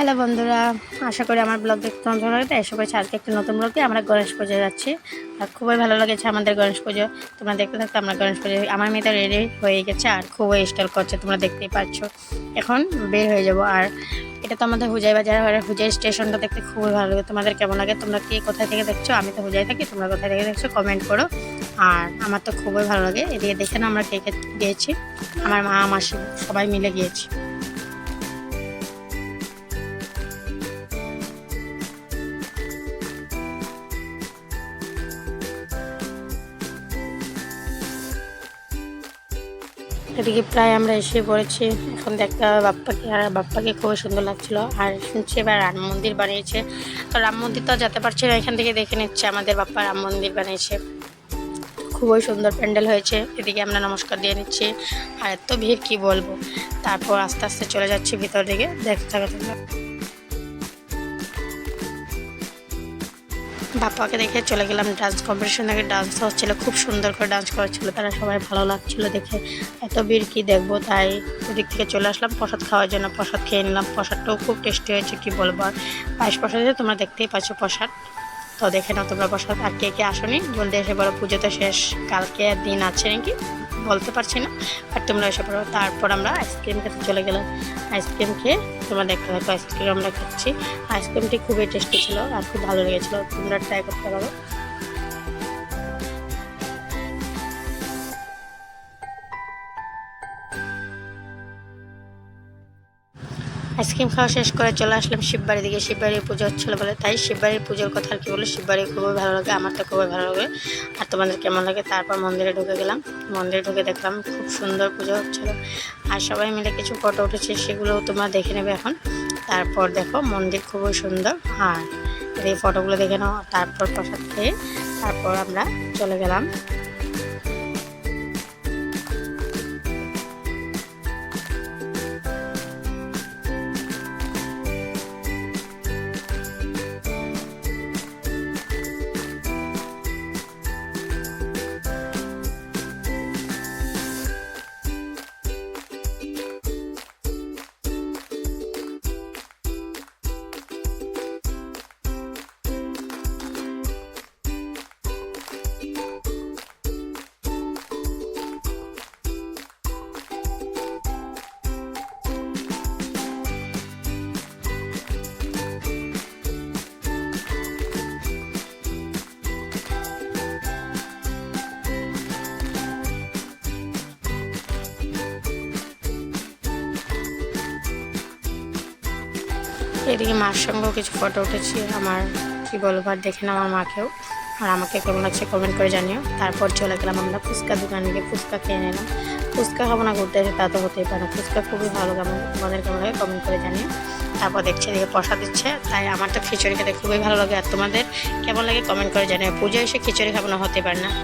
Hello বন্ধুরা, আশা করি আমার ব্লগ দেখতে তোমার ভালো লাগে। এসে করেছি আজকে একটা নতুন ব্লগে আমরা গণেশ পুজোয় যাচ্ছি। আর খুবই ভালো লেগেছে আমাদের গণেশ পুজো। তোমরা দেখতে থাকতে আমরা গণেশ পুজো আমার মেয়েটা রেডি হয়ে গেছে আর খুবই স্টাইল করছে, তোমরা দেখতেই পাচ্ছ। এখন বের হয়ে যাব। আর এটা তো আমাদের হুজাই বাজার, আর হুজাই স্টেশনটা দেখতে খুবই ভালো লাগে। তোমাদের কেমন লাগে? তোমরা কি কোথায় থেকে দেখছো? আমি তো হুজাই থাকি, তোমরা কোথায় থেকে দেখছো কমেন্ট করো। আর আমার তো খুবই ভালো লাগে। এদিকে দেখে না আমরা কে কে গিয়েছি, আমার মা মাসি সবাই মিলে গিয়েছি। এদিকে প্রায় আমরা এসে পড়েছি। এখন দেখতে হবে বাপ্পাকে, আর বাপ্পাকে খুবই সুন্দর লাগছিল। আর শুনছি এবার রাম মন্দির বানিয়েছে। তো রাম মন্দির তো যেতে পারছি না, এখান থেকে দেখে নিচ্ছে আমাদের বাপ্পা রাম মন্দির বানিয়েছে। খুবই সুন্দর প্যান্ডেল হয়েছে। এদিকে আমরা নমস্কার দিয়ে নিচ্ছি। আর এত ভিড় কি বলবো। তারপর আস্তে আস্তে চলে যাচ্ছি ভিতর দিকে, দেখতে থাকো তোমরা। বাপ্পাকে দেখে চলে গেলাম ডান্স কম্পিটিশন থেকে। ডান্স হচ্ছিলো, খুব সুন্দর করে ডান্স করেছিল তারা, সবাই ভালো লাগছিল দেখে। এত ভিড় কি দেখবো, তাই ওদিক থেকে চলে আসলাম প্রসাদ খাওয়ার জন্য। প্রসাদ খেয়ে নিলাম, প্রসাদটাও খুব টেস্টি হয়েছে কি বলবো। আর পায়েস প্রসাদ তোমরা দেখতেই পাচ্ছ প্রসাদ, তো দেখে নাও তোমরা প্রসাদ। আর কে কে আসনি জলদি এসে পড়ো, পুজো তো শেষ, কালকে দিন আছে নাকি বলতে পারছি না, আর তোমরা এসে পড়ো। তারপর আমরা আইসক্রিম খেতে চলে গেলাম। আইসক্রিম খেয়ে তোমরা দেখতে পাচ্ছ আইসক্রিম আমরা খাচ্ছি। আইসক্রিমটি খুবই টেস্টি ছিল আর খুব ভালো লেগেছিলো, তোমরা ট্রাই করতে পারো। আইসক্রিম খাওয়া শেষ করে চলে আসলাম শিববাড়ির দিকে। শিববাড়ির পুজো হচ্ছিলো বলে, তাই শিববাড়ির পুজোর কথা আর কি বলো। শিববাড়ি খুবই ভালো লাগে, আমার তো খুবই ভালো লাগে। আর তোমাদের কেমন লাগে? তারপর মন্দিরে ঢুকে গেলাম। মন্দিরে ঢুকে দেখলাম খুব সুন্দর পুজো হচ্ছিলো। আর সবাই মিলে কিছু ফটো উঠেছে, সেগুলোও তোমরা দেখে নেবে এখন। তারপর দেখো মন্দির খুবই সুন্দর। আর এই ফটোগুলো দেখে নাও। তারপর প্রসাদ খেয়ে তারপর আমরা চলে গেলাম। এদিকে মার সঙ্গেও কিছু ফটো উঠেছি। আমার কি বলবো, আর দেখেন আমার মাকেও। আর আমাকে কেমন লাগছে কমেন্ট করে জানিও। তারপর চলে গেলাম আমরা ফুচকা দোকানে গিয়ে ফুচকা খেয়ে নিলাম। ফুচকা খাবো না ঘুরতে এসে, তা তো হতেই পারে না। ফুচকা খুবই ভালো, কেমন তোমাদের কেমন লাগে কমেন্ট করে জানিও। তারপর দেখছি এদিকে প্রসাদ দিচ্ছে, তাই আমার তো খিচুড়ি খেতে খুবই ভালো লাগে। আর তোমাদের কেমন লাগে কমেন্ট করে জানিও। পুজো এসে খিচুড়ি খাবো না হতে পারে না।